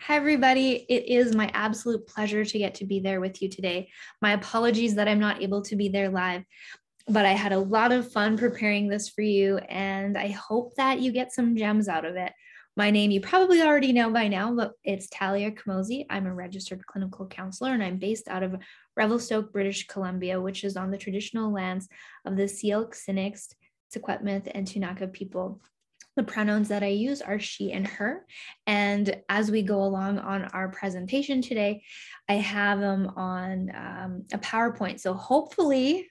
Hi, everybody. It is my absolute pleasure to get to be there with you today. My apologies that I'm not able to be there live, but I had a lot of fun preparing this for you, and I hope that you get some gems out of it. My name you probably already know by now, but it's Talia Kamosi. I'm a registered clinical counselor, and I'm based out of Revelstoke, British Columbia, which is on the traditional lands of the Syilx, Sinixt, Secwepemc, and Tunaka people. The pronouns that I use are she and her. And as we go along on our presentation today, I have them on a PowerPoint. So hopefully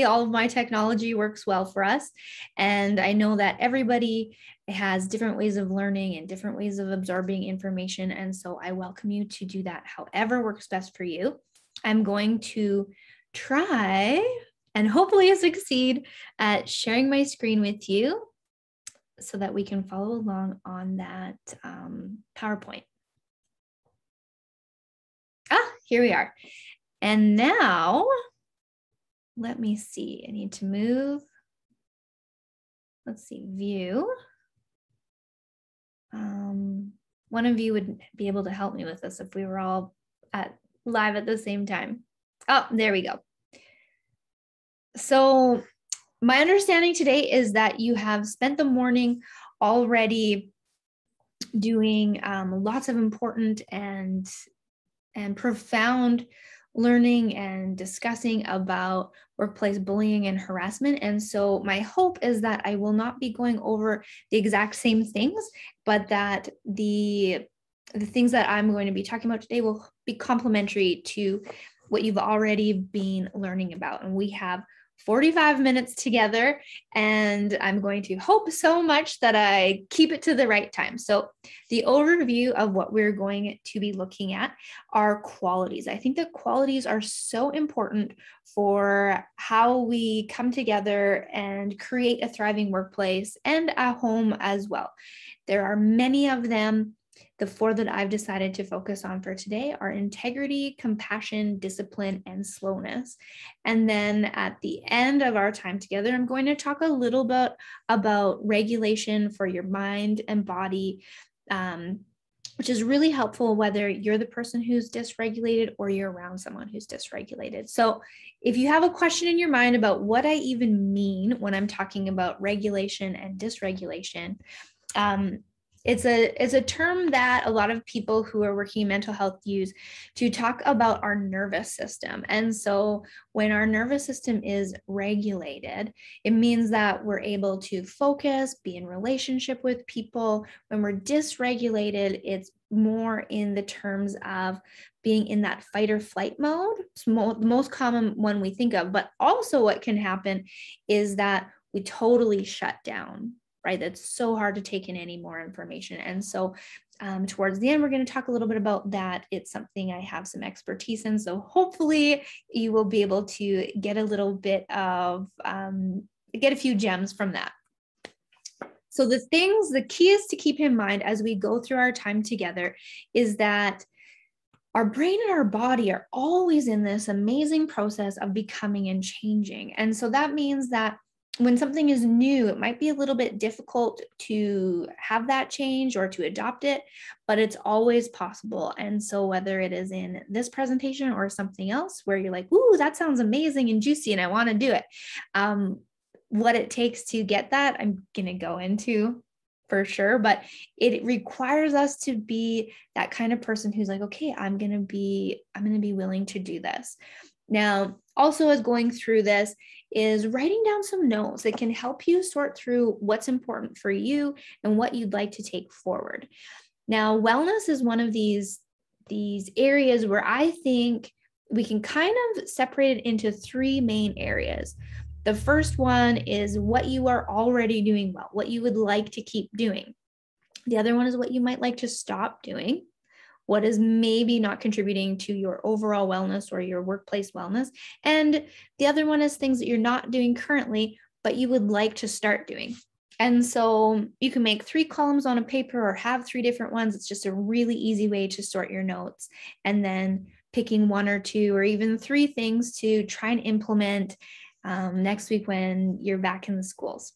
all of my technology works well for us. And I know that everybody has different ways of learning and different ways of absorbing information. And so I welcome you to do that however works best for you. I'm going to try and hopefully succeed at sharing my screen with you so that we can follow along on that PowerPoint. Here we are. And now, let me see, I need to move. Let's see, view. One of you would be able to help me with this if we were all live at the same time. Oh, there we go. So my understanding today is that you have spent the morning already doing lots of important and profound learning and discussing about workplace bullying and harassment. And so my hope is that I will not be going over the exact same things, but that the things that I'm going to be talking about today will be complementary to what you've already been learning about. And we have 45 minutes together, and I'm going to hope so much that I keep it to the right time. So the overview of what we're going to be looking at are qualities. I think that qualities are so important for how we come together and create a thriving workplace and a home as well. There are many of them. The 4 that I've decided to focus on for today are integrity, compassion, discipline, and slowness. And then at the end of our time together, I'm going to talk a little bit about regulation for your mind and body, which is really helpful whether you're the person who's dysregulated or you're around someone who's dysregulated. So if you have a question in your mind about what I even mean when I'm talking about regulation and dysregulation, it's a term that a lot of people who are working in mental health use to talk about our nervous system. And so when our nervous system is regulated, it means that we're able to focus, be in relationship with people. When we're dysregulated, it's more in the terms of being in that fight or flight mode. It's the most common one we think of, but also what can happen is that we totally shut down. Right? That's so hard to take in any more information. And so towards the end, we're going to talk a little bit about that. It's something I have some expertise in. So hopefully you will be able to get a little bit of, get a few gems from that. So the key is to keep in mind as we go through our time together is that our brain and our body are always in this amazing process of becoming and changing. And so that means that when something is new, it might be a little bit difficult to have that change or to adopt it, but it's always possible. And so whether it is in this presentation or something else where you're like, ooh, that sounds amazing and juicy and I want to do it. What it takes to get that, I'm going to go into for sure, but it requires us to be that kind of person who's like, okay, I'm going to be willing to do this. Now, also as going through this is writing down some notes that can help you sort through what's important for you and what you'd like to take forward. Now, wellness is one of these areas where I think we can kind of separate it into 3 main areas. The first one is what you are already doing well, what you would like to keep doing. The other one is what you might like to stop doing, what is maybe not contributing to your overall wellness or your workplace wellness. And the other one is things that you're not doing currently, but you would like to start doing. And so you can make 3 columns on a paper or have 3 different ones. It's just a really easy way to sort your notes. And then picking 1 or 2 or even 3 things to try and implement next week when you're back in the schools.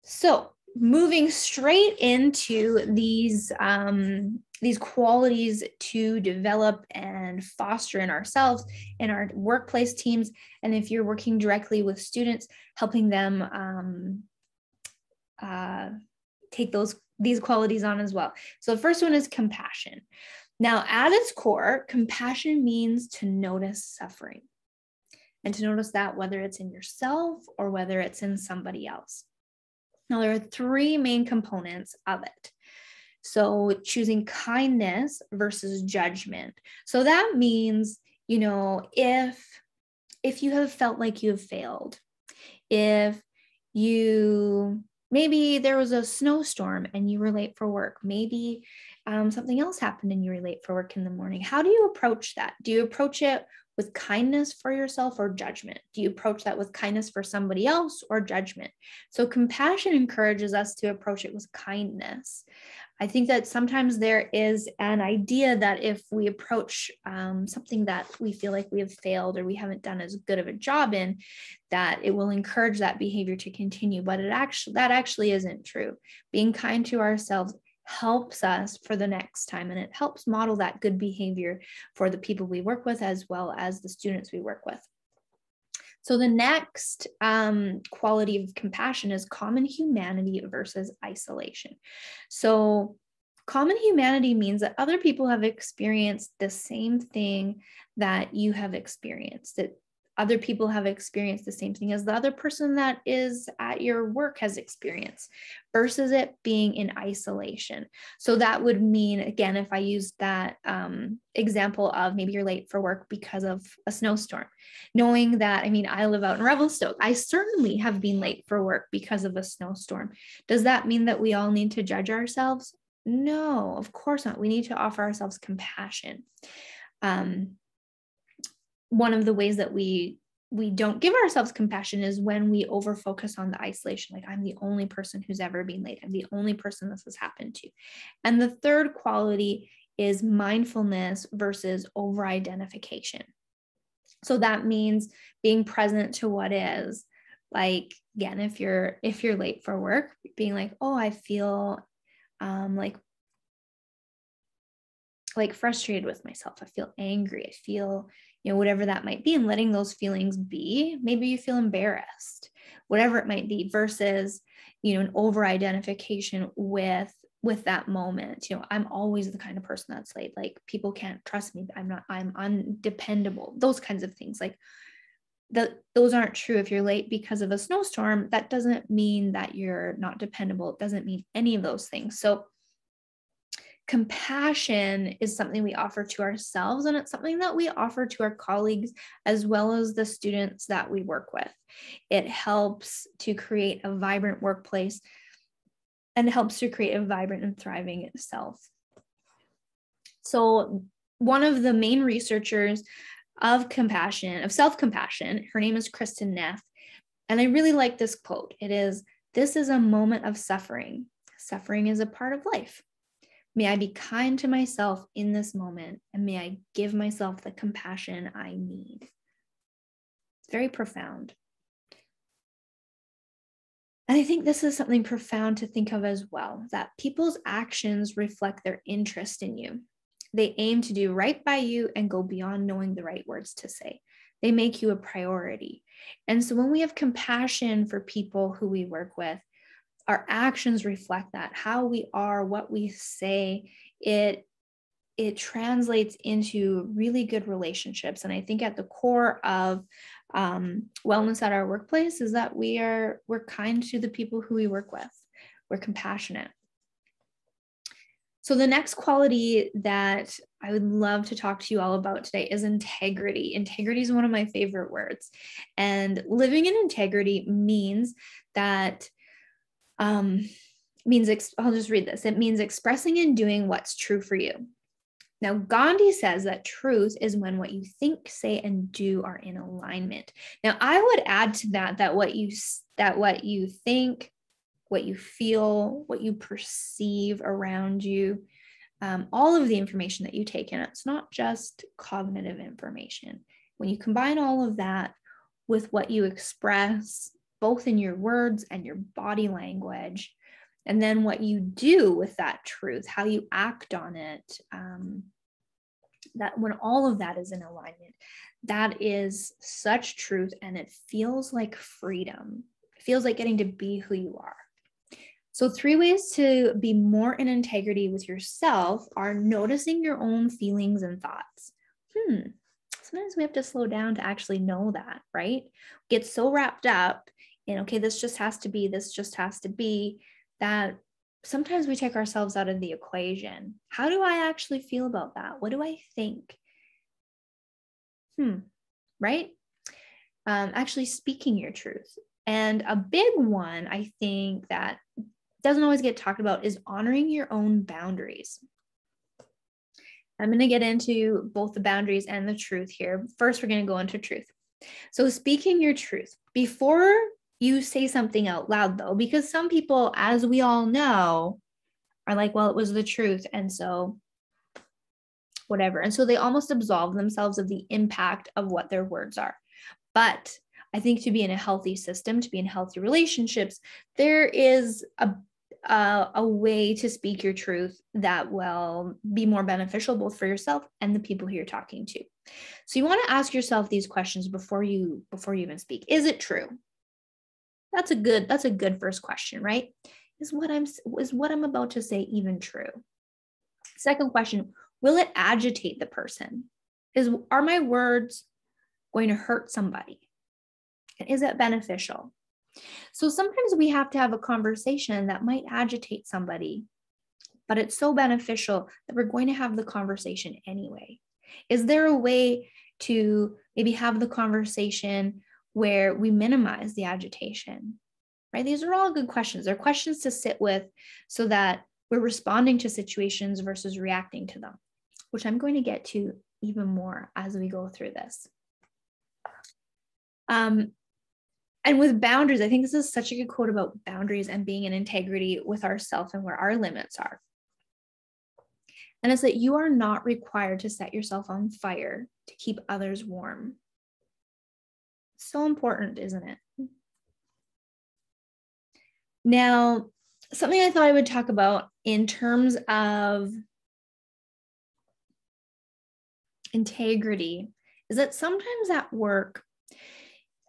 So moving straight into these qualities to develop and foster in ourselves, in our workplace teams, and if you're working directly with students, helping them take these qualities on as well. So the first one is compassion. Now, at its core, compassion means to notice suffering, and to notice that whether it's in yourself or whether it's in somebody else. Now, there are three main components of it. So choosing kindness versus judgment. So that means, if you have felt like you have failed, if maybe there was a snowstorm and you were late for work, maybe something else happened and you were late for work in the morning. How do you approach that? Do you approach it with kindness for yourself or judgment? Do you approach that with kindness for somebody else or judgment? So compassion encourages us to approach it with kindness. I think that sometimes there is an idea that if we approach something that we feel like we have failed or we haven't done as good of a job in, that it will encourage that behavior to continue. But that actually isn't true. Being kind to ourselves helps us for the next time, and it helps model that good behavior for the people we work with as well as the students we work with. So the next quality of compassion is common humanity versus isolation. So common humanity means that other people have experienced the same thing that you have experienced, that other people have experienced the same thing as the other person that is at your work has experienced, versus it being in isolation. So that would mean, again, if I use that example of maybe you're late for work because of a snowstorm, knowing that, I live out in Revelstoke. I certainly have been late for work because of a snowstorm. Does that mean that we all need to judge ourselves? No, of course not. We need to offer ourselves compassion. One of the ways that we don't give ourselves compassion is when we over focus on the isolation. Like, I'm the only person who's ever been late. I'm the only person this has happened to. And the third quality is mindfulness versus over identification. So that means being present to what is. Like, again, if you're late for work, being like, oh, I feel like frustrated with myself. I feel angry. I feel, whatever that might be, and letting those feelings be. Maybe you feel embarrassed, whatever it might be, versus, an over identification with that moment. I'm always the kind of person that's late. Like, people can't trust me. I'm undependable. Those kinds of things. Like, those aren't true. If you're late because of a snowstorm, that doesn't mean that you're not dependable. It doesn't mean any of those things. So compassion is something we offer to ourselves, and it's something that we offer to our colleagues as well as the students that we work with. It helps to create a vibrant workplace and helps to create a vibrant and thriving self. So one of the main researchers of self-compassion, her name is Kristin Neff, and I really like this quote. It is, "This is a moment of suffering. Suffering is a part of life. May I be kind to myself in this moment, and may I give myself the compassion I need." It's very profound. And I think this is something profound to think of as well, that people's actions reflect their interest in you. They aim to do right by you and go beyond knowing the right words to say. They make you a priority. And so when we have compassion for people who we work with, our actions reflect that. How we are, what we say, it translates into really good relationships. And I think at the core of wellness at our workplace is that we're kind to the people who we work with. We're compassionate. So the next quality that I would love to talk to you all about today is integrity. Integrity is one of my favorite words. And living in integrity means that I'll just read this. It means expressing and doing what's true for you. Now, Gandhi says that truth is when what you think, say, and do are in alignment. Now, I would add to that what you think, what you feel, what you perceive around you, all of the information that you take in, it's not just cognitive information. When you combine all of that with what you express, both in your words and your body language, And then what you do with that truth, how you act on it, that when all of that is in alignment, that is such truth, and it feels like freedom. It feels like getting to be who you are. So 3 ways to be more in integrity with yourself are noticing your own feelings and thoughts. Sometimes we have to slow down to actually know that, right? Get so wrapped up in, okay, this just has to be, that sometimes we take ourselves out of the equation. How do I actually feel about that? What do I think? Right? Actually speaking your truth. And a big one, I think, that doesn't always get talked about is honoring your own boundaries. I'm going to get into both the boundaries and the truth here. First, we're going to go into truth. So speaking your truth before you say something out loud, though, because some people, as we all know, are like, well, it was the truth, and so whatever. And so they almost absolve themselves of the impact of what their words are. But I think to be in a healthy system, to be in healthy relationships, there is a way to speak your truth that will be more beneficial both for yourself and the people who you're talking to. So you want to ask yourself these questions before you even speak. Is it true? That's a good first question, right? Is what I'm about to say even true? Second question, will it agitate the person? Are my words going to hurt somebody? And is it beneficial? So sometimes we have to have a conversation that might agitate somebody, but it's so beneficial that we're going to have the conversation anyway. Is there a way to maybe have the conversation where we minimize the agitation, right? These are all good questions. They're questions to sit with so that we're responding to situations versus reacting to them, which I'm going to get to even more as we go through this. And with boundaries, I think this is such a good quote about boundaries and being in integrity with ourselves and where our limits are. And it's that you are not required to set yourself on fire to keep others warm. So important, isn't it? Now, something I thought I would talk about in terms of integrity is that sometimes at work,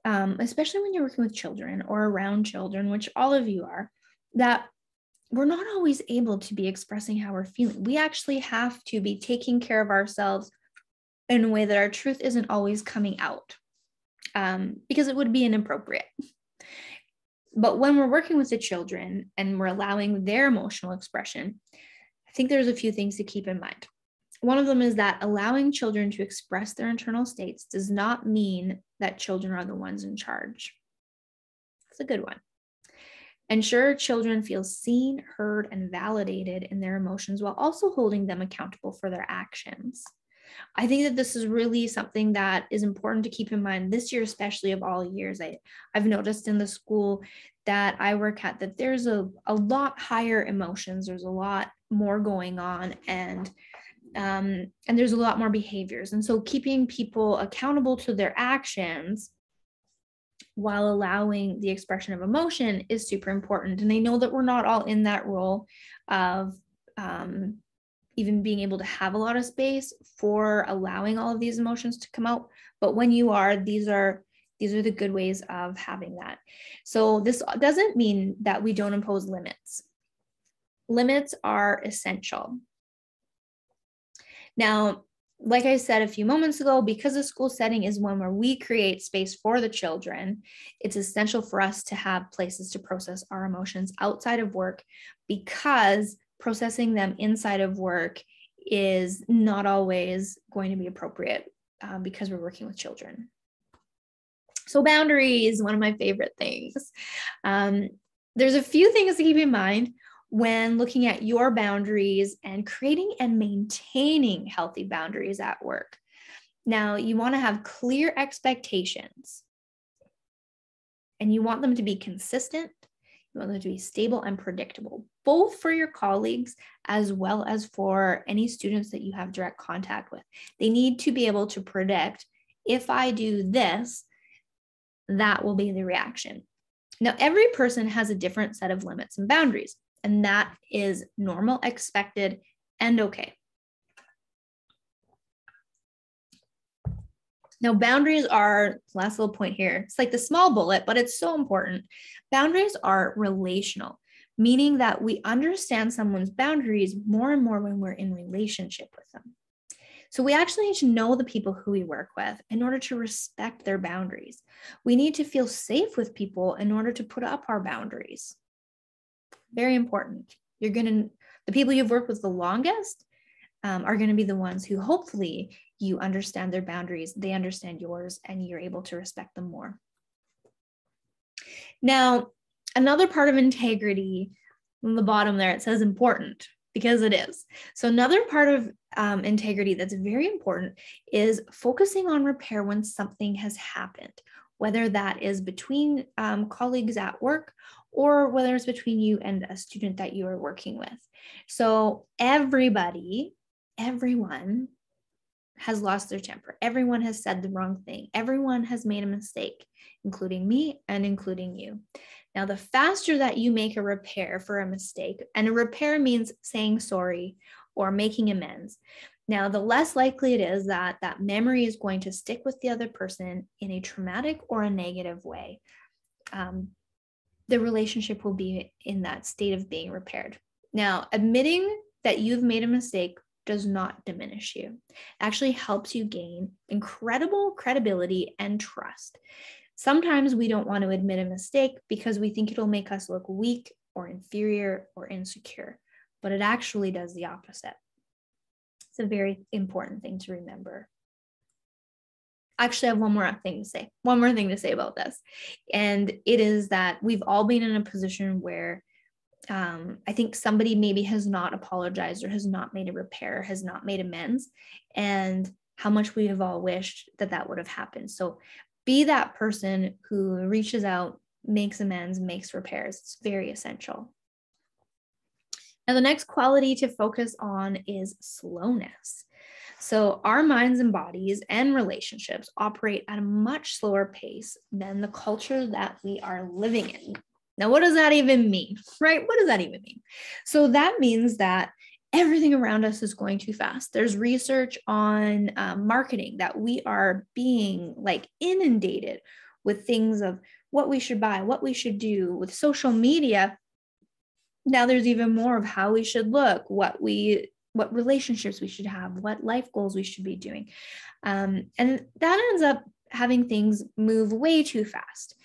especially when you're working with children or around children, which all of you are, that we're not always able to be expressing how we're feeling. We actually have to be taking care of ourselves in a way that our truth isn't always coming out, because it would be inappropriate. But when we're working with the children and we're allowing their emotional expression, I think there's a few things to keep in mind. One of them is that allowing children to express their internal states does not mean that children are the ones in charge. That's a good one. Ensure children feel seen, heard, and validated in their emotions while also holding them accountable for their actions. I think that this is really something that is important to keep in mind this year, especially of all years. I've noticed in the school that I work at that there's a lot higher emotions. There's a lot more going on, and there's a lot more behaviors. And so keeping people accountable to their actions while allowing the expression of emotion is super important. And I know that we're not all in that role of even being able to have a lot of space for allowing all of these emotions to come out. But when you are, these are the good ways of having that. So this doesn't mean that we don't impose limits. Limits are essential. Now, like I said a few moments ago, because the school setting is one where we create space for the children, it's essential for us to have places to process our emotions outside of work, because processing them inside of work is not always going to be appropriate because we're working with children. So boundaries, one of my favorite things. There's a few things to keep in mind when looking at your boundaries and creating and maintaining healthy boundaries at work. Now, you want to have clear expectations, and you want them to be consistent. You want them to be stable and predictable, both for your colleagues as well as for any students that you have direct contact with. They need to be able to predict, if I do this, that will be the reaction. Now, every person has a different set of limits and boundaries. And that is normal, expected, and okay. Now, boundaries are, last little point here, it's like the small bullet, but it's so important. Boundaries are relational, meaning that we understand someone's boundaries more and more when we're in relationship with them. So we actually need to know the people who we work with in order to respect their boundaries. We need to feel safe with people in order to put up our boundaries. Very important. The people you've worked with the longest are going to be the ones who hopefully you understand their boundaries, they understand yours, and you're able to respect them more. Now, another part of integrity, on the bottom there, it says important, because it is. So another part of integrity that's very important is focusing on repair when something has happened, whether that is between colleagues at work or whether it's between you and a student that you are working with. So everyone has lost their temper. Everyone has said the wrong thing. Everyone has made a mistake, including me and including you. Now, the faster that you make a repair for a mistake, and a repair means saying sorry or making amends. Now, the less likely it is that that memory is going to stick with the other person in a traumatic or a negative way. The relationship will be in that state of being repaired. Now, admitting that you've made a mistake does not diminish you. It actually helps you gain incredible credibility and trust. Sometimes we don't want to admit a mistake because we think it'll make us look weak or inferior or insecure, but it actually does the opposite. It's a very important thing to remember. Actually, I have one more thing to say about this. And it is that we've all been in a position where I think somebody maybe has not apologized or has not made a repair, has not made amends, and how much we have all wished that that would have happened. So be that person who reaches out, makes amends, makes repairs. It's very essential. Now, the next quality to focus on is slowness. So our minds and bodies and relationships operate at a much slower pace than the culture that we are living in. Now, what does that even mean, right? What does that even mean? So that means that everything around us is going too fast. There's research on marketing that we are being like inundated with things of what we should buy, what we should do. With social media, now there's even more of how we should look, what relationships we should have, what life goals we should be doing. And that ends up having things move way too fast.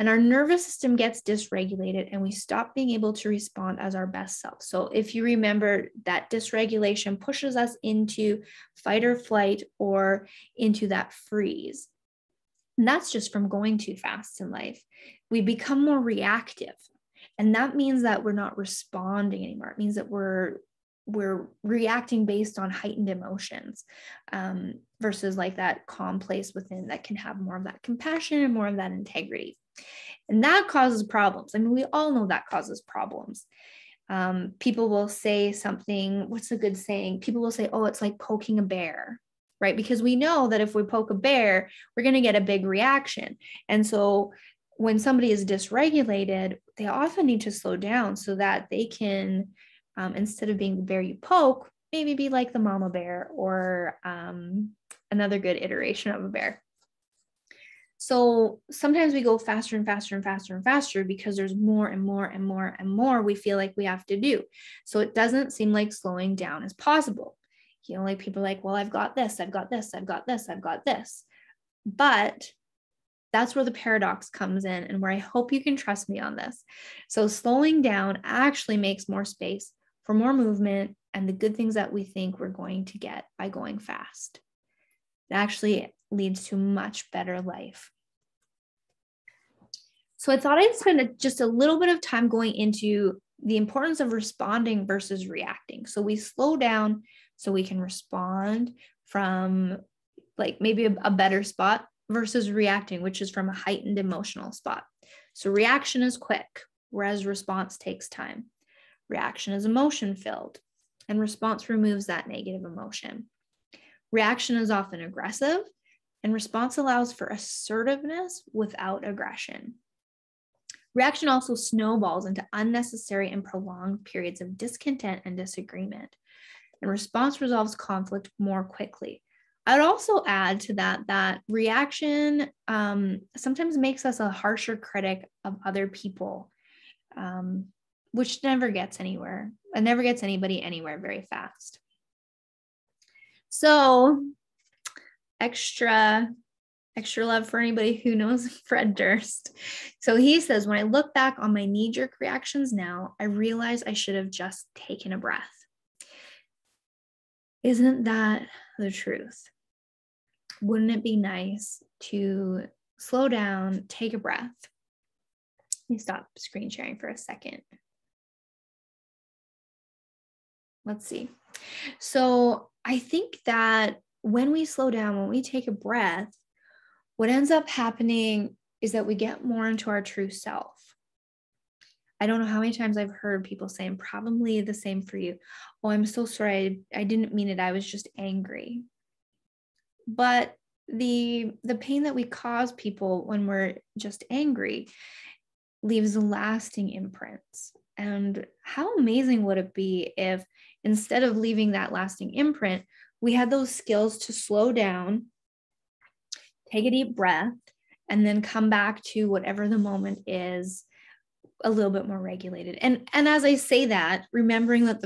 And our nervous system gets dysregulated and we stop being able to respond as our best self. So if you remember, that dysregulation pushes us into fight or flight or into that freeze. And that's just from going too fast in life. We become more reactive. And that means that we're not responding anymore. It means that we're reacting based on heightened emotions versus like that calm place within that can have more of that compassion and more of that integrity. And that causes problems. I mean, we all know that causes problems. People will say something, what's a good saying? People will say, oh, it's like poking a bear, right? Because we know that if we poke a bear, we're going to get a big reaction. And so when somebody is dysregulated, they often need to slow down so that they can, instead of being the bear you poke, maybe be like the mama bear or another good iteration of a bear. So sometimes we go faster and faster and faster and faster because there's more and more and more and more we feel like we have to do. So it doesn't seem like slowing down is possible. You know, like people are like, well, I've got this, I've got this, I've got this, I've got this. But that's where the paradox comes in and where I hope you can trust me on this. So slowing down actually makes more space for more movement and the good things that we think we're going to get by going fast. It actually leads to much better life. So I thought I'd spend just a little bit of time going into the importance of responding versus reacting. So we slow down so we can respond from like maybe a better spot versus reacting, which is from a heightened emotional spot. So reaction is quick, whereas response takes time. Reaction is emotion filled, and response removes that negative emotion. Reaction is often aggressive, and response allows for assertiveness without aggression. Reaction also snowballs into unnecessary and prolonged periods of discontent and disagreement. And response resolves conflict more quickly. I would also add to that reaction sometimes makes us a harsher critic of other people, which never gets anywhere. It never gets anybody anywhere very fast. So extra love for anybody who knows Fred Durst. So he says, when I look back on my knee-jerk reactions now, I realize I should have just taken a breath. Isn't that the truth? Wouldn't it be nice to slow down, take a breath? Let me stop screen sharing for a second. Let's see. So I think that when we slow down, when we take a breath, what ends up happening is that we get more into our true self. I don't know how many times I've heard people saying, probably the same for you. Oh, I'm so sorry. I didn't mean it. I was just angry. But the pain that we cause people when we're just angry leaves lasting imprints. And how amazing would it be if instead of leaving that lasting imprint, we had those skills to slow down, take a deep breath, and then come back to whatever the moment is a little bit more regulated. And as I say that, remembering that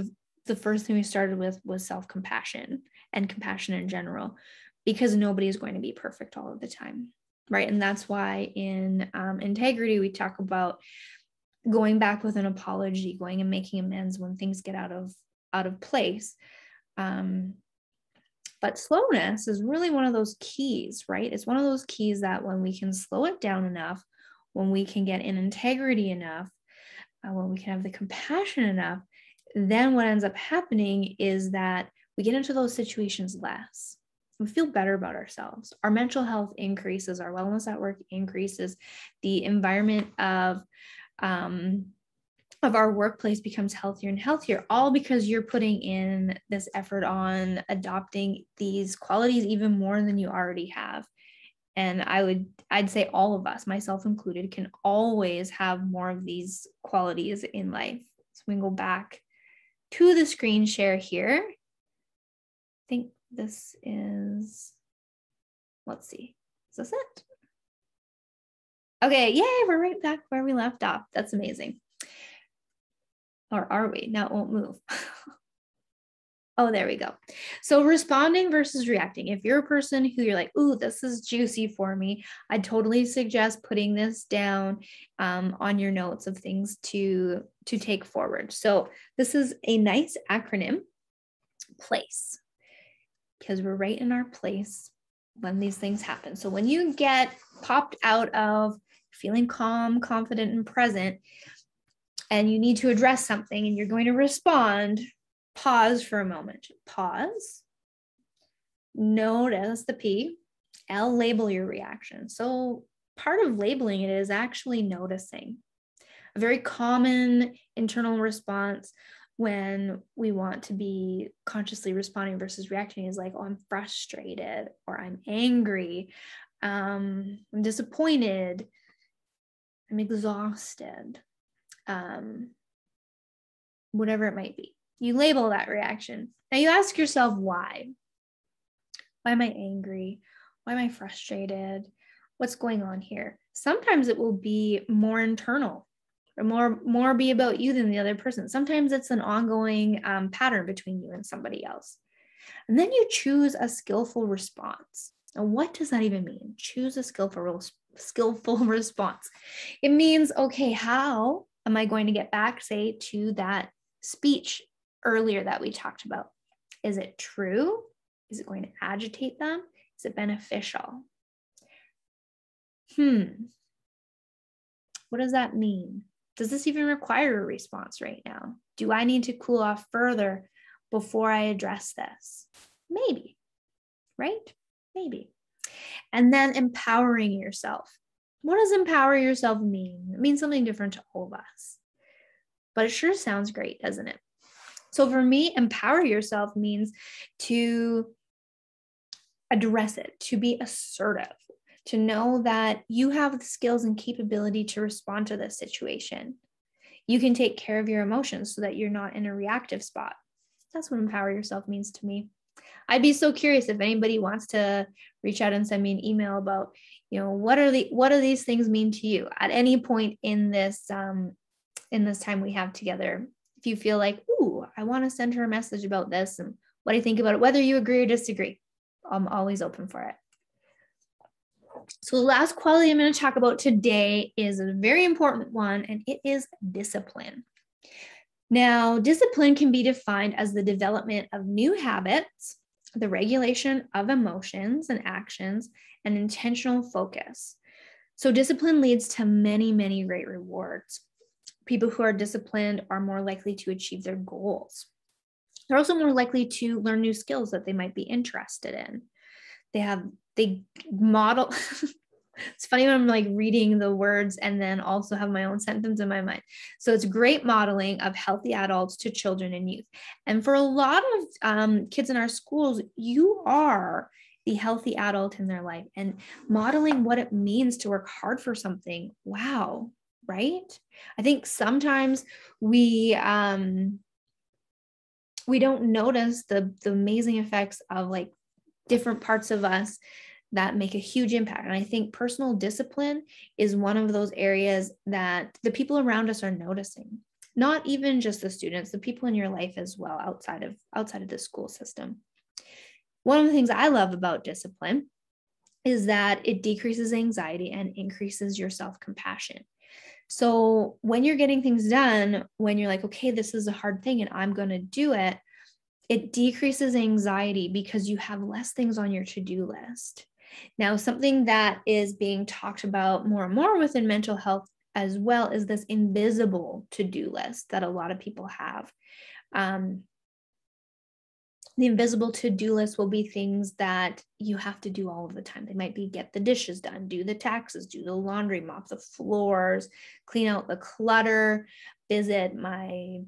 the first thing we started with was self-compassion and compassion in general, because nobody is going to be perfect all of the time, right? And that's why in integrity, we talk about going back with an apology, going and making amends when things get out of place. But slowness is really one of those keys, right? It's one of those keys that when we can slow it down enough, when we can get in integrity enough, when we can have the compassion enough, then what ends up happening is that we get into those situations less. We feel better about ourselves. Our mental health increases, our wellness at work increases, the environment of our workplace becomes healthier and healthier, all because you're putting in this effort on adopting these qualities even more than you already have. And I'd say all of us, myself included, can always have more of these qualities in life. So we can go back to the screen share here. I think this is, let's see, is this it? Okay, yay, we're right back where we left off. That's amazing. Or are we? Now it won't move. Oh, there we go. So responding versus reacting. If you're a person who you're like, ooh, this is juicy for me, I'd totally suggest putting this down on your notes of things to take forward. So this is a nice acronym, PLACE, because we're right in our place when these things happen. So when you get popped out of feeling calm, confident, and present, and you need to address something and you're going to respond, pause for a moment. Pause. Notice the P. L, label your reaction. So part of labeling it is actually noticing. A very common internal response when we want to be consciously responding versus reacting is like, oh, I'm frustrated, or I'm angry, I'm disappointed, I'm exhausted, whatever it might be. You label that reaction. Now you ask yourself why. Why am I angry? Why am I frustrated? What's going on here? Sometimes it will be more internal, or more be about you than the other person. Sometimes it's an ongoing pattern between you and somebody else. And then you choose a skillful response. Now, what does that even mean? Choose a skillful response. It means, okay, how am I going to get back, say, to that speech earlier that we talked about? Is it true? Is it going to agitate them? Is it beneficial? What does that mean? Does this even require a response right now? Do I need to cool off further before I address this? Maybe, right? Maybe. And then empowering yourself. What does empower yourself mean? It means something different to all of us. But it sure sounds great, doesn't it? So for me, empower yourself means to address it, to be assertive, to know that you have the skills and capability to respond to this situation. You can take care of your emotions so that you're not in a reactive spot. That's what empower yourself means to me. I'd be so curious if anybody wants to reach out and send me an email about, what do these things mean to you at any point in this time we have together. If you feel like, ooh, I want to send her a message about this and what I think about it, whether you agree or disagree, I'm always open for it. So the last quality I'm going to talk about today is a very important one, and it is discipline. Now, discipline can be defined as the development of new habits, the regulation of emotions and actions, and intentional focus. So discipline leads to many, many great rewards. People who are disciplined are more likely to achieve their goals. They're also more likely to learn new skills that they might be interested in. They model. It's funny when I'm like reading the words and then also have my own sentence in my mind. So it's great modeling of healthy adults to children and youth. And for a lot of kids in our schools, you are the healthy adult in their life and modeling what it means to work hard for something. Wow. Right? I think sometimes we don't notice the amazing effects of like different parts of us that make a huge impact. And I think personal discipline is one of those areas that the people around us are noticing, not even just the students, the people in your life as well, outside of the school system. One of the things I love about discipline is that it decreases anxiety and increases your self-compassion. So when you're getting things done, when you're like, okay, this is a hard thing and I'm going to do it, it decreases anxiety because you have less things on your to-do list. Now, something that is being talked about more and more within mental health as well is this invisible to-do list that a lot of people have. The invisible to-do list will be things that you have to do all of the time. They might be get the dishes done, do the taxes, do the laundry, mop the floors, clean out the clutter, visit my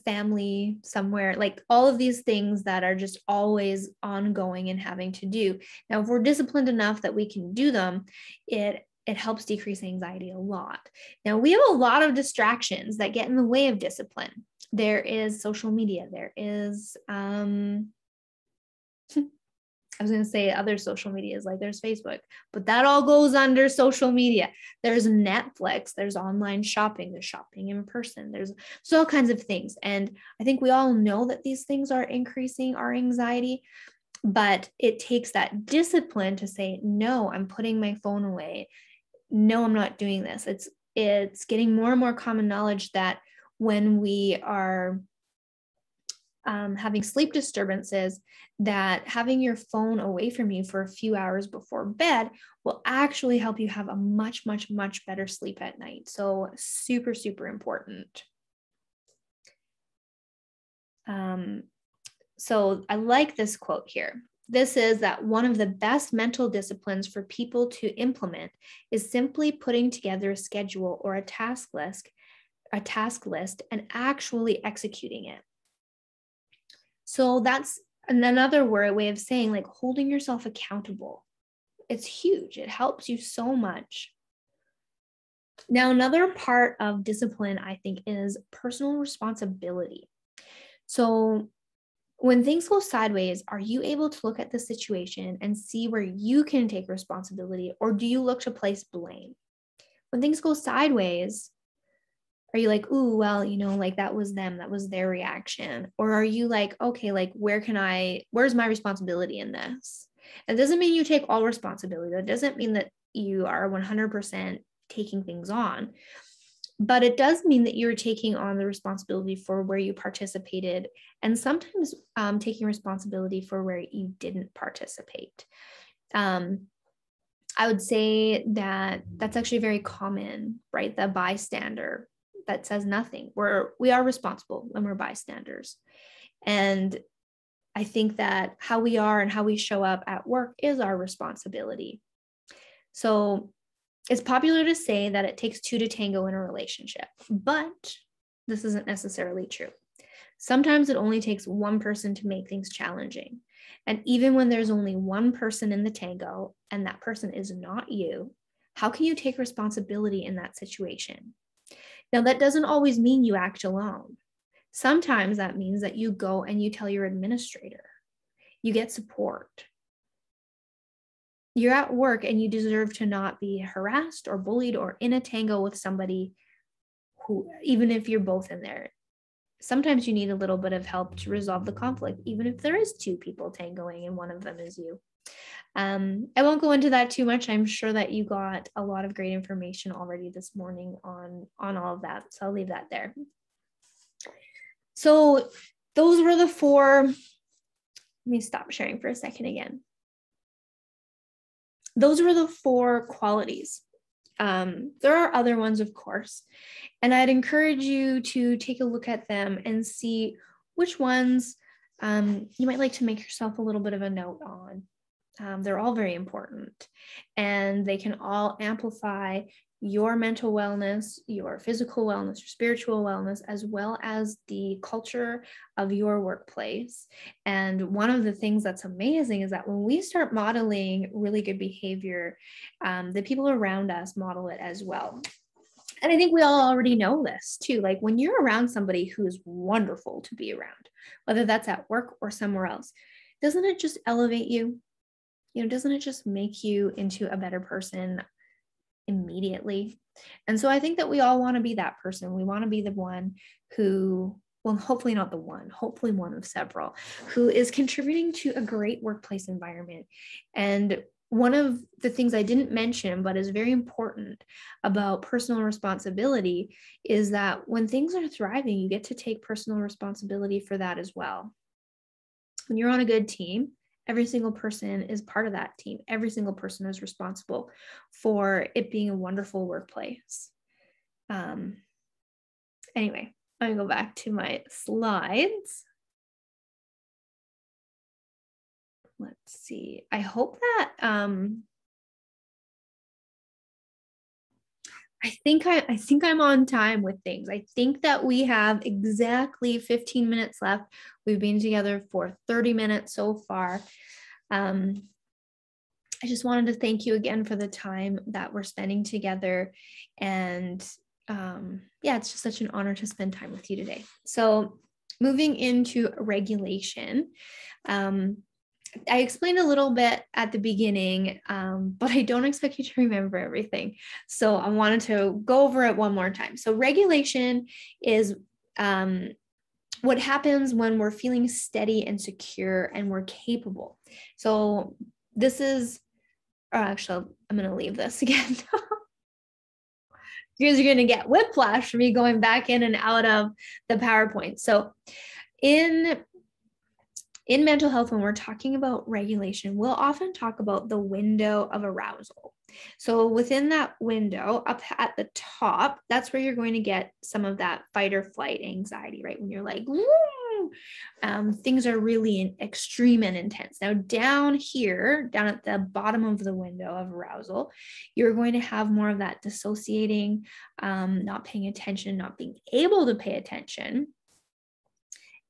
family somewhere, like all of these things that are just always ongoing and having to do. Now, if we're disciplined enough that we can do them, it helps decrease anxiety a lot. Now, we have a lot of distractions that get in the way of discipline. There is social media. There is, I was going to say other social medias, like there's Facebook, but that all goes under social media. There's Netflix, there's online shopping, there's shopping in person, there's all kinds of things. And I think we all know that these things are increasing our anxiety, but it takes that discipline to say, no, I'm putting my phone away. No, I'm not doing this. It's getting more and more common knowledge that when we are having sleep disturbances, that having your phone away from you for a few hours before bed will actually help you have a much, much, much better sleep at night. So super, super important. So I like this quote here. This is that one of the best mental disciplines for people to implement is simply putting together a schedule or a task list and actually executing it. So that's another way of saying like holding yourself accountable. It's huge. It helps you so much. Now, another part of discipline, I think, is personal responsibility. So when things go sideways, are you able to look at the situation and see where you can take responsibility, or do you look to place blame? When things go sideways, are you like, ooh, well, like that was them, that was their reaction? Or are you like, okay, like where's my responsibility in this? It doesn't mean you take all responsibility. That doesn't mean that you are 100% taking things on, but it does mean that you're taking on the responsibility for where you participated, and sometimes taking responsibility for where you didn't participate. I would say that that's actually very common, right? The bystander that says nothing. We are responsible when we're bystanders. And I think that how we are and how we show up at work is our responsibility. So it's popular to say that it takes two to tango in a relationship, but this isn't necessarily true. Sometimes it only takes one person to make things challenging. And even when there's only one person in the tango and that person is not you, how can you take responsibility in that situation? Now, that doesn't always mean you act alone. Sometimes that means that you go and you tell your administrator, you get support. You're at work and you deserve to not be harassed or bullied or in a tango with somebody who, even if you're both in there, sometimes you need a little bit of help to resolve the conflict, even if there is two people tangoing and one of them is you. I won't go into that too much. I'm sure that you got a lot of great information already this morning on all of that. So I'll leave that there. So those were the four. Let me stop sharing for a second again. Those were the four qualities. There are other ones, of course, and I'd encourage you to take a look at them and see which ones you might like to make yourself a little bit of a note on. They're all very important, and they can all amplify your mental wellness, your physical wellness, your spiritual wellness, as well as the culture of your workplace. And one of the things that's amazing is that when we start modeling really good behavior, the people around us model it as well. And I think we all already know this too. Like when you're around somebody who's wonderful to be around, whether that's at work or somewhere else, doesn't it just elevate you? Doesn't it just make you into a better person immediately? And so I think that we all want to be that person. We want to be the one who, well, hopefully not the one, hopefully one of several, who is contributing to a great workplace environment. And one of the things I didn't mention, but is very important about personal responsibility, is that when things are thriving, you get to take personal responsibility for that as well. When you're on a good team, every single person is part of that team. Every single person is responsible for it being a wonderful workplace. Anyway, I'm gonna go back to my slides. Let's see. I hope that I think I'm on time with things. I think that we have exactly 15 minutes left. We've been together for 30 minutes so far. I just wanted to thank you again for the time that we're spending together. And yeah, it's just such an honor to spend time with you today. So moving into regulation. I explained a little bit at the beginning, but I don't expect you to remember everything. So I wanted to go over it one more time. So regulation is what happens when we're feeling steady and secure and we're capable. So this is, actually, I'm going to leave this again. You guys are going to get whiplash for me going back in and out of the PowerPoint. So in mental health, when we're talking about regulation, we'll often talk about the window of arousal. So within that window, up at the top, that's where you're going to get some of that fight or flight anxiety, right? When you're like, woo, things are really extreme and intense. Now down here, down at the bottom of the window of arousal, you're going to have more of that dissociating, not paying attention, not being able to pay attention.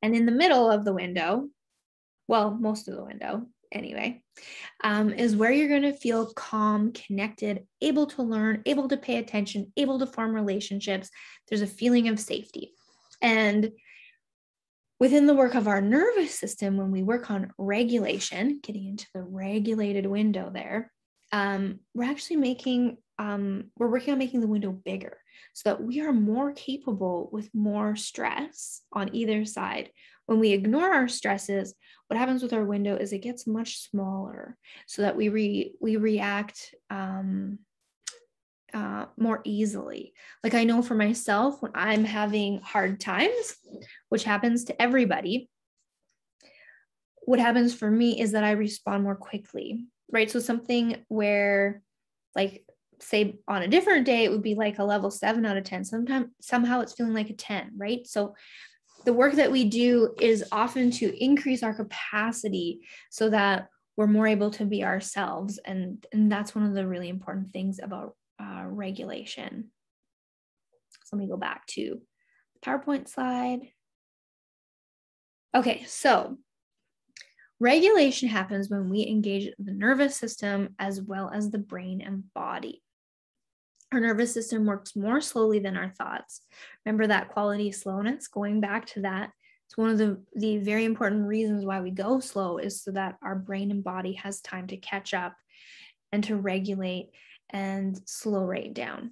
And in the middle of the window, well, most of the window anyway, is where you're going to feel calm, connected, able to learn, able to pay attention, able to form relationships. There's a feeling of safety. And within the work of our nervous system, when we work on regulation, getting into the regulated window there, we're actually we're working on making the window bigger so that we are more capable with more stress on either side. When we ignore our stresses, what happens with our window is it gets much smaller so that we react more easily. Like I know for myself, when I'm having hard times, which happens to everybody, what happens for me is that I respond more quickly, right? So something where, like, say on a different day, it would be like a level 7 out of 10. Somehow it's feeling like a 10, right? So the work that we do is often to increase our capacity so that we're more able to be ourselves. And that's one of the really important things about regulation. So let me go back to the PowerPoint slide. Okay, so Regulation happens when we engage the nervous system as well as the brain and body. Our nervous system works more slowly than our thoughts. Remember that quality of slowness? Going back to that, it's one of the very important reasons why we go slow is so that our brain and body has time to catch up and to regulate and slow rate down.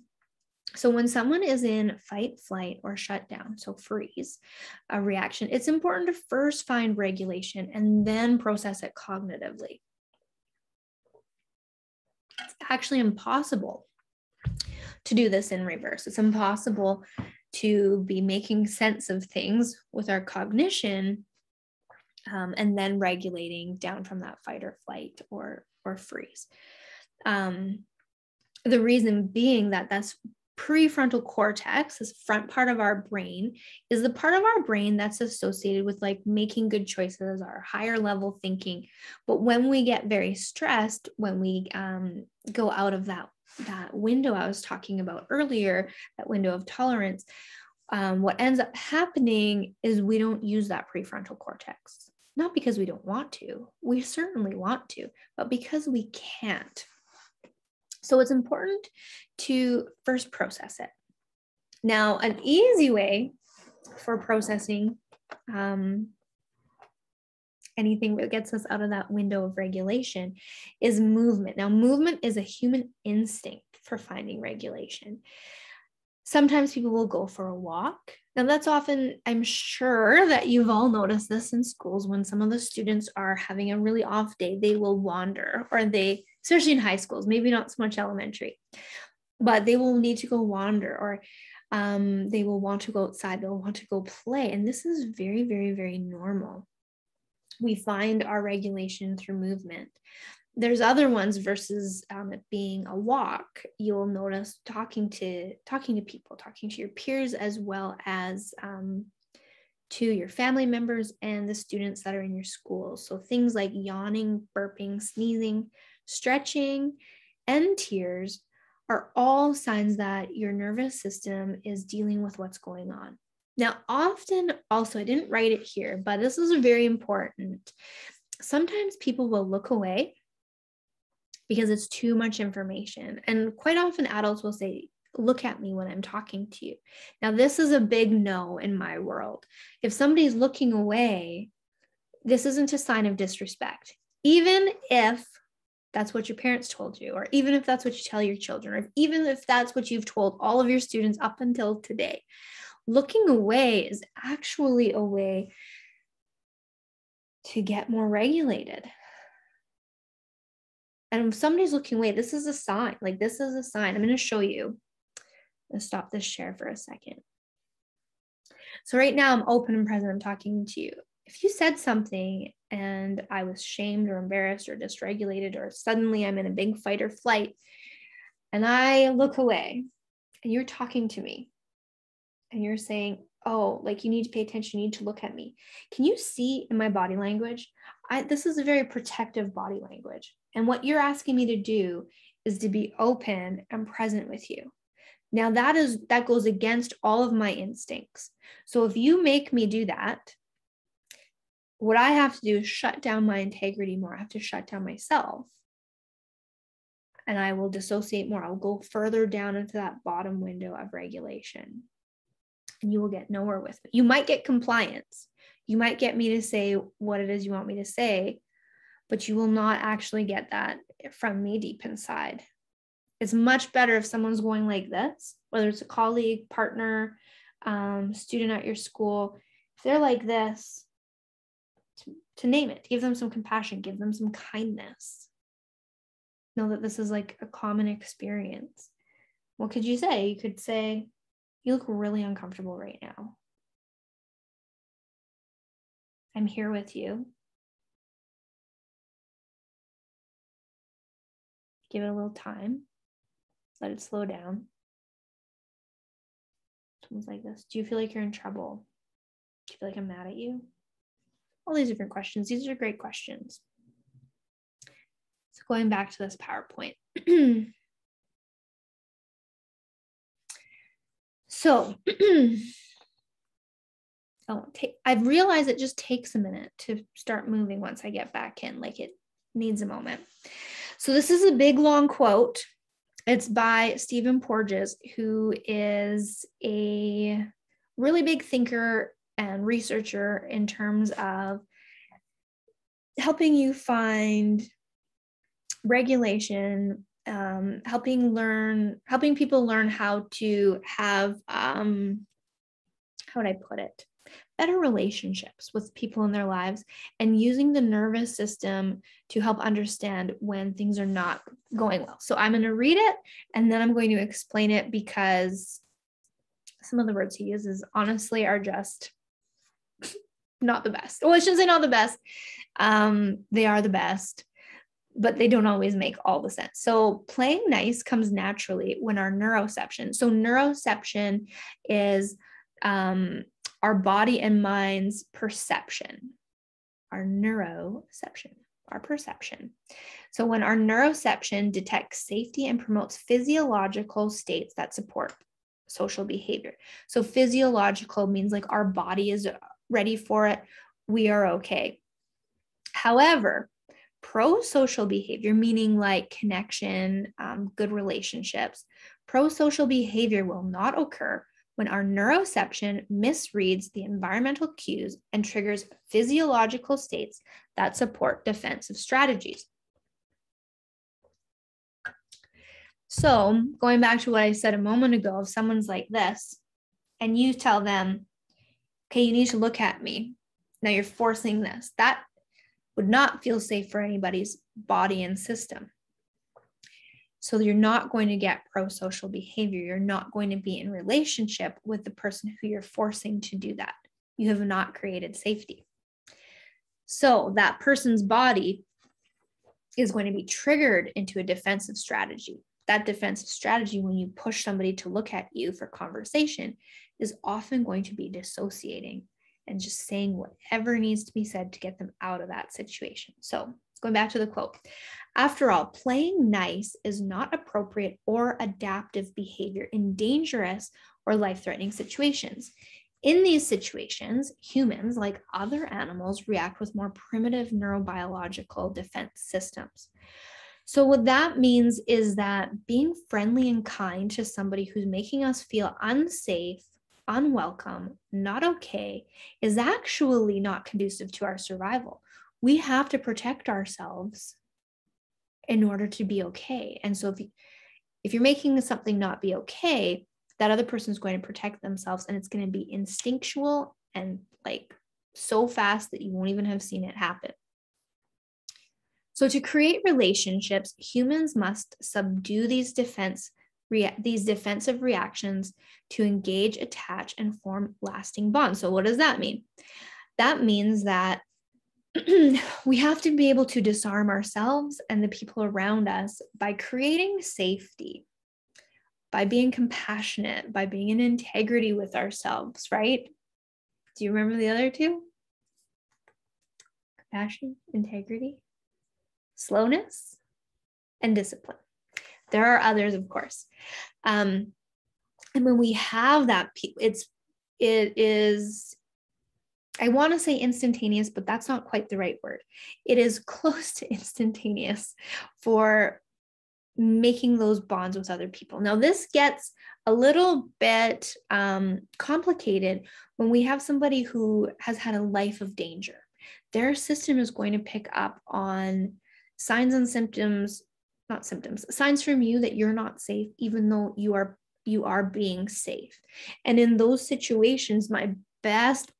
So when someone is in fight, flight, or shutdown, so freeze, a reaction, it's important to first find regulation and then process it cognitively. It's actually impossible to do this in reverse. It's impossible to be making sense of things with our cognition and then regulating down from that fight or flight or freeze. The reason being that that's prefrontal cortex, this front part of our brain, is the part of our brain that's associated with like making good choices, our higher level thinking. But when we get very stressed, when we go out of that window I was talking about earlier, that window of tolerance, what ends up happening is we don't use that prefrontal cortex. Not because we don't want to, we certainly want to, but because we can't. So it's important to first process it. Now, an easy way for processing anything that gets us out of that window of regulation is movement. Now, movement is a human instinct for finding regulation. Sometimes people will go for a walk. Now, that's often, I'm sure that you've all noticed this in schools when some of the students are having a really off day, they will wander, or they, especially in high schools, maybe not so much elementary, but they will need to go wander, or they will want to go outside, they'll want to go play. And this is very, very, very normal. We find our regulation through movement. There's other ones versus it being a walk. You'll notice talking to people, talking to your peers, as well as to your family members and the students that are in your school. So things like yawning, burping, sneezing, stretching, and tears are all signs that your nervous system is dealing with what's going on. Now, often also, I didn't write it here, but this is very important. Sometimes people will look away because it's too much information. And quite often adults will say, look at me when I'm talking to you. Now, this is a big no in my world. If somebody's looking away, this isn't a sign of disrespect. Even if that's what your parents told you, or even if that's what you tell your children, or even if that's what you've told all of your students up until today, looking away is actually a way to get more regulated. And if somebody's looking away, this is a sign. Like, this is a sign. I'm going to show you. Let's stop this share for a second. So right now I'm open and present. I'm talking to you. If you said something and I was shamed or embarrassed or dysregulated, or suddenly I'm in a big fight or flight and I look away and you're talking to me and you're saying, oh, like, you need to pay attention, you need to look at me. Can you see in my body language? This is a very protective body language. And what you're asking me to do is to be open and present with you. Now that goes against all of my instincts. So if you make me do that, what I have to do is shut down my integrity more. I have to shut down myself. And I will dissociate more. I'll go further down into that bottom window of regulation. And you will get nowhere with me. You might get compliance. You might get me to say what it is you want me to say, but you will not actually get that from me deep inside. It's much better if someone's going like this, whether it's a colleague, partner, student at your school, if they're like this, to name it, give them some compassion, give them some kindness. Know that this is like a common experience. What could you say? You could say, you look really uncomfortable right now. I'm here with you. Give it a little time. Let it slow down. Someone's like this. Do you feel like you're in trouble? Do you feel like I'm mad at you? All these different questions. These are great questions. So going back to this PowerPoint. So I've realized it just takes a minute to start moving once I get back in, like it needs a moment. So this is a big, long quote. It's by Stephen Porges, who is a really big thinker and researcher in terms of helping you find regulation, helping people learn how to have, how would I put it? Better relationships with people in their lives, and using the nervous system to help understand when things are not going well. So I'm going to read it and then I'm going to explain it, because some of the words he uses honestly are just not the best. Well, I shouldn't say not the best. They are the best, but they don't always make all the sense. So playing nice comes naturally when our neuroception. So neuroception is our body and mind's perception, our neuroception, our perception. So when our neuroception detects safety and promotes physiological states that support social behavior. So physiological means like our body is ready for it. We are okay. However, pro-social behavior, meaning like connection, good relationships, pro-social behavior will not occur when our neuroception misreads the environmental cues and triggers physiological states that support defensive strategies. So going back to what I said a moment ago, if someone's like this and you tell them, okay, you need to look at me. Now you're forcing this. That would not feel safe for anybody's body and system. So you're not going to get pro-social behavior. You're not going to be in relationship with the person who you're forcing to do that. You have not created safety. So that person's body is going to be triggered into a defensive strategy. That defensive strategy, when you push somebody to look at you for conversation, is often going to be dissociating and just saying whatever needs to be said to get them out of that situation. So going back to the quote, after all, playing nice is not appropriate or adaptive behavior in dangerous or life-threatening situations. In these situations, humans, like other animals, react with more primitive neurobiological defense systems. So what that means is that being friendly and kind to somebody who's making us feel unsafe, unwelcome, not okay, is actually not conducive to our survival. We have to protect ourselves in order to be okay. And so if you're making something not be okay, that other person is going to protect themselves, and it's going to be instinctual and like so fast that you won't even have seen it happen. So to create relationships, humans must subdue these defensive reactions to engage, attach, and form lasting bonds. So what does that mean? That means that we have to be able to disarm ourselves and the people around us by creating safety, by being compassionate, by being in integrity with ourselves, right? Do you remember the other two? Compassion, integrity, slowness, and discipline. There are others, of course. And when we have that, it is, I want to say instantaneous, but that's not quite the right word. It is close to instantaneous for making those bonds with other people. Now, this gets a little bit complicated when we have somebody who has had a life of danger. Their system is going to pick up on signs and symptoms, not symptoms, signs from you that you're not safe, even though you are being safe. And in those situations, my best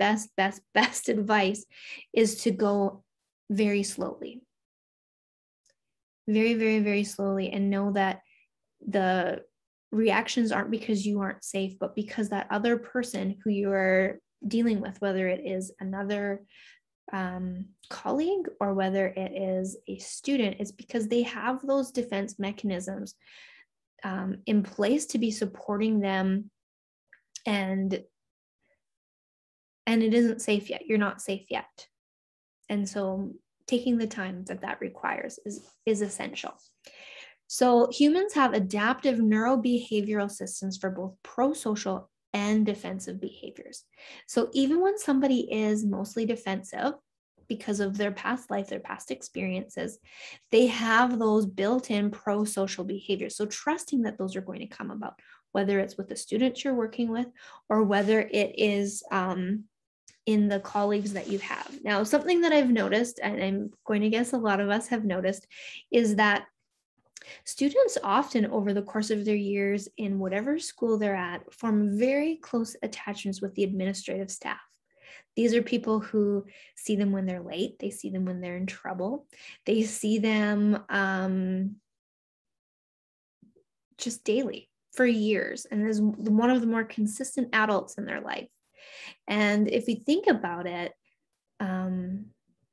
advice is to go very slowly. Very, very, very slowly, and know that the reactions aren't because you aren't safe, but because that other person who you are dealing with, whether it is another colleague or whether it is a student, is because they have those defense mechanisms in place to be supporting them, and it isn't safe yet. You're not safe yet. And so taking the time that requires is essential. So humans have adaptive neurobehavioral systems for both pro-social and defensive behaviors. So even when somebody is mostly defensive because of their past life, their past experiences, they have those built-in pro-social behaviors. So trusting that those are going to come about, whether it's with the students you're working with or whether it is in the colleagues that you have. Now, something that I've noticed, and I'm going to guess a lot of us have noticed, is that students often over the course of their years in whatever school they're at form very close attachments with the administrative staff. These are people who see them when they're late. They see them when they're in trouble. They see them just daily for years, and is one of the more consistent adults in their life. And if we think about it,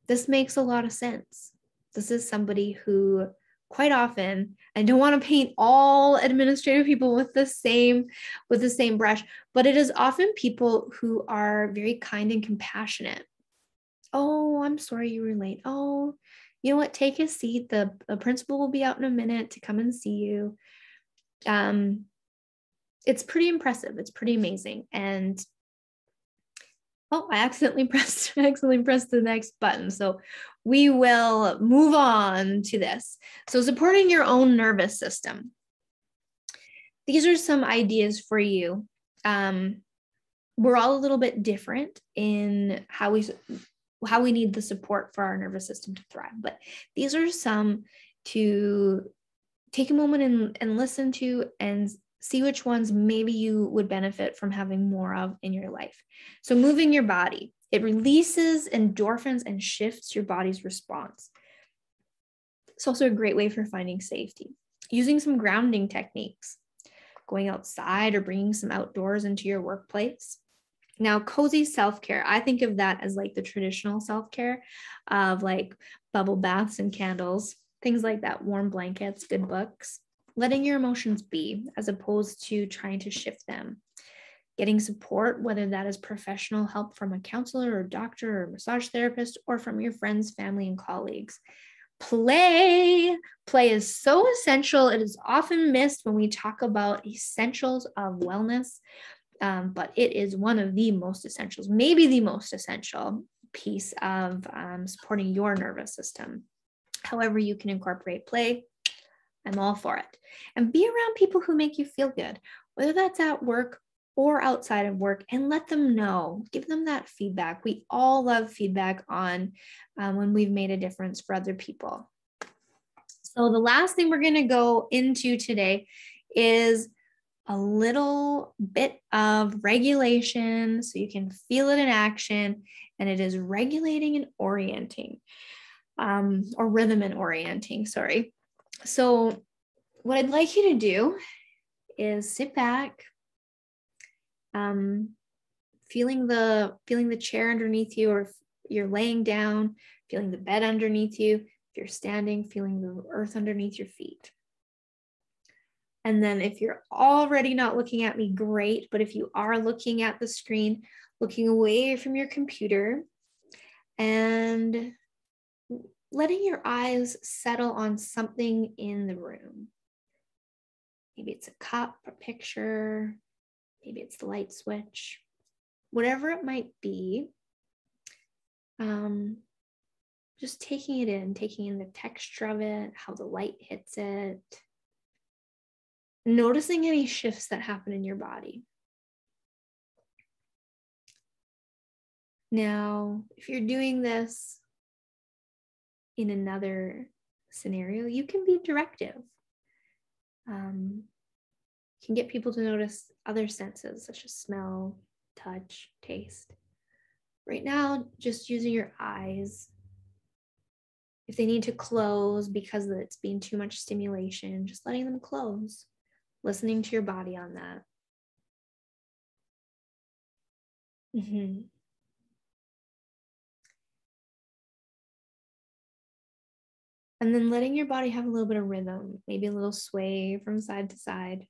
this makes a lot of sense. This is somebody who quite often, I don't want to paint all administrative people with the same brush, but it is often people who are very kind and compassionate. Oh, I'm sorry you were late. Oh, you know what? Take a seat. The principal will be out in a minute to come and see you. It's pretty impressive. It's pretty amazing. And oh, I accidentally pressed the next button. So we will move on to this. So supporting your own nervous system. These are some ideas for you. We're all a little bit different in how we need the support for our nervous system to thrive. But these are some to take a moment and listen to and see which ones maybe you would benefit from having more of in your life. So moving your body, it releases endorphins and shifts your body's response. It's also a great way for finding safety. Using some grounding techniques, going outside or bringing some outdoors into your workplace. Now, cozy self-care, I think of that as like the traditional self-care of like bubble baths and candles, things like that, warm blankets, good books. Letting your emotions be as opposed to trying to shift them. Getting support, whether that is professional help from a counselor or doctor or massage therapist or from your friends, family, and colleagues. Play is so essential. It is often missed when we talk about essentials of wellness, but it is one of the most essentials, maybe the most essential piece of supporting your nervous system. However you can incorporate play, I'm all for it. And be around people who make you feel good, whether that's at work or outside of work, and let them know, give them that feedback. We all love feedback on when we've made a difference for other people. So the last thing we're going to go into today is a little bit of regulation so you can feel it in action, and it is regulating and orienting, or rhythm and orienting, sorry. So what I'd like you to do is sit back, feeling the chair underneath you, or if you're laying down, feeling the bed underneath you. If you're standing, feeling the earth underneath your feet. And then if you're already not looking at me, great. But if you are looking at the screen, looking away from your computer and letting your eyes settle on something in the room. Maybe it's a cup, a picture, maybe it's the light switch, whatever it might be. Just taking it in, taking in the texture of it, how the light hits it. Noticing any shifts that happen in your body. Now, if you're doing this in another scenario, you can be directive. You can get people to notice other senses such as smell, touch, taste. Right now, just using your eyes. If they need to close because it's been too much stimulation, just letting them close. Listening to your body on that. And then letting your body have a little bit of rhythm, maybe a little sway from side to side.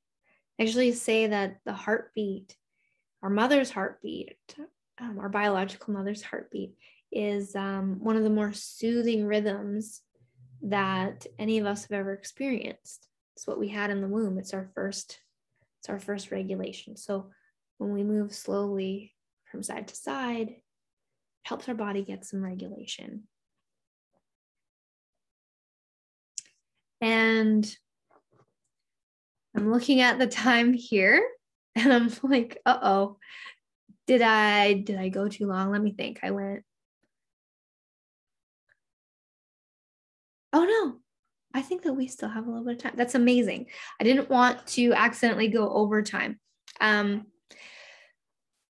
I actually say that the heartbeat, our mother's heartbeat, our biological mother's heartbeat, is one of the more soothing rhythms that any of us have ever experienced. It's what we had in the womb. It's our first regulation. So when we move slowly from side to side, it helps our body get some regulation. And I'm looking at the time here and I'm like, uh-oh, did I go too long? Let me think. I went, oh no, I think that we still have a little bit of time. That's amazing. I didn't want to accidentally go over time.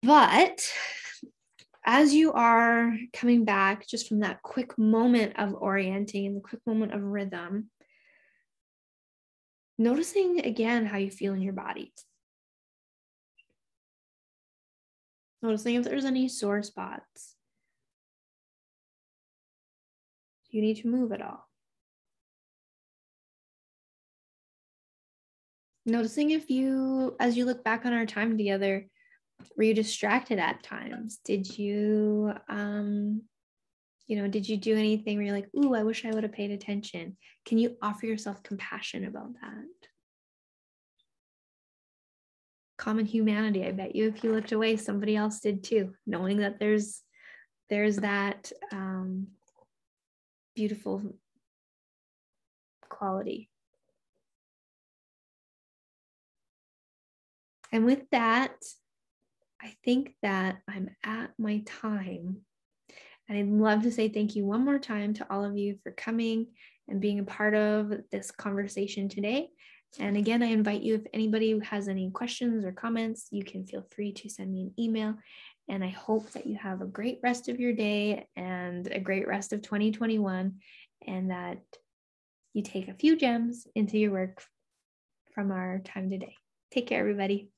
But as you are coming back just from that quick moment of orienting and the quick moment of rhythm, noticing again how you feel in your body. Noticing if there's any sore spots. Do you need to move at all? Noticing if you, as you look back on our time together, were you distracted at times? Did you, did you do anything where you're like, ooh, I wish I would have paid attention? Can you offer yourself compassion about that? Common humanity. I bet you if you looked away, somebody else did too, knowing that there's that beautiful quality. And with that, I think that I'm at my time. And I'd love to say thank you one more time to all of you for coming and being a part of this conversation today. And again, I invite you, if anybody has any questions or comments, you can feel free to send me an email. And I hope that you have a great rest of your day and a great rest of 2021, and that you take a few gems into your work from our time today. Take care, everybody.